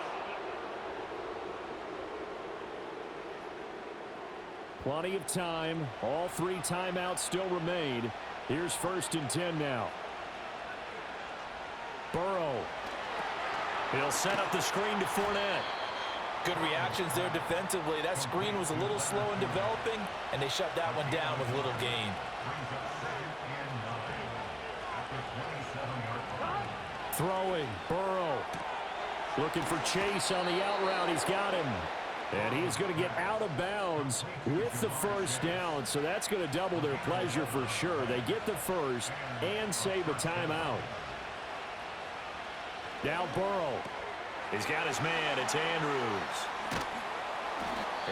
Plenty of time. All 3 timeouts still remain. Here's 1st and 10 now. Burrow. He'll set up the screen to Fournette. Good reactions there defensively. That screen was a little slow in developing, and they shut that one down with little gain. Throwing, Burrow. Looking for Chase on the out route. He's got him. And he is going to get out of bounds with the 1st down. So that's going to double their pleasure for sure. They get the 1st and save a timeout. Now Burrow. He's got his man. It's Andrews.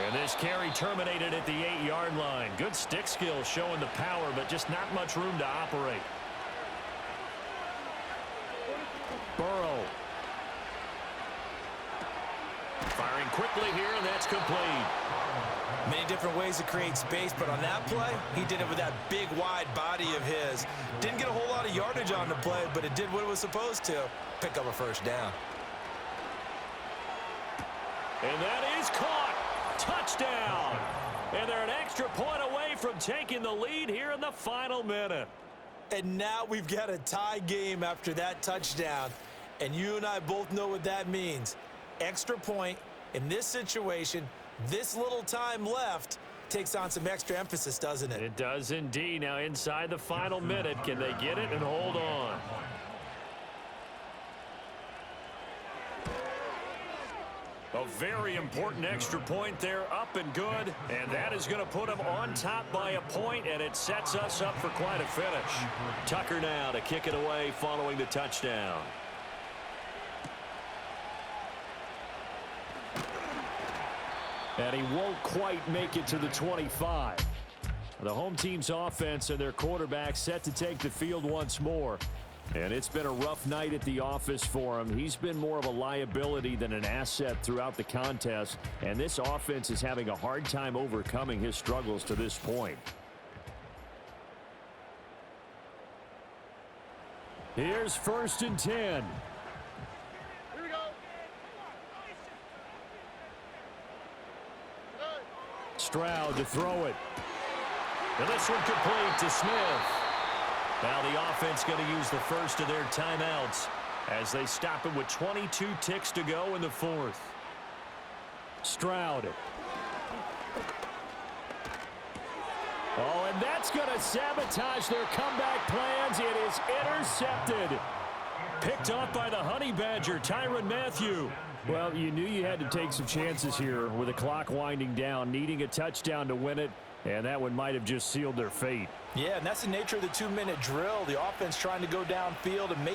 And this carry terminated at the 8-yard line. Good stick skill showing the power, but just not much room to operate. Burrow. Firing quickly here, and that's complete. Many different ways to create space, but on that play, he did it with that big, wide body of his. Didn't get a whole lot of yardage on the play, but it did what it was supposed to. Pick up a 1st down. And that is caught. Touchdown. And they're an extra point away from taking the lead here in the final minute. And now we've got a tie game after that touchdown. And you and I both know what that means. Extra point in this situation, this little time left, takes on some extra emphasis, doesn't it? It does indeed. Now inside the final minute, can they get it and hold on? A very important extra point there, up and good, and that is going to put them on top by a point, and it sets us up for quite a finish. Tucker now to kick it away following the touchdown. And he won't quite make it to the 25. The home team's offense and their quarterback set to take the field once more. And it's been a rough night at the office for him. He's been more of a liability than an asset throughout the contest. And this offense is having a hard time overcoming his struggles to this point. Here's 1st and 10. Here we go. Stroud to throw it. And this one complete to Smith. Now the offense going to use the first of their timeouts as they stop it with 22 ticks to go in the 4th. Stroud. Oh, and that's going to sabotage their comeback plans. It is intercepted. Picked off by the Honey Badger, Tyrann Mathieu. Well, you knew you had to take some chances here with the clock winding down, needing a touchdown to win it, and that one might have just sealed their fate. Yeah, and that's the nature of the 2-minute drill. The offense trying to go downfield and make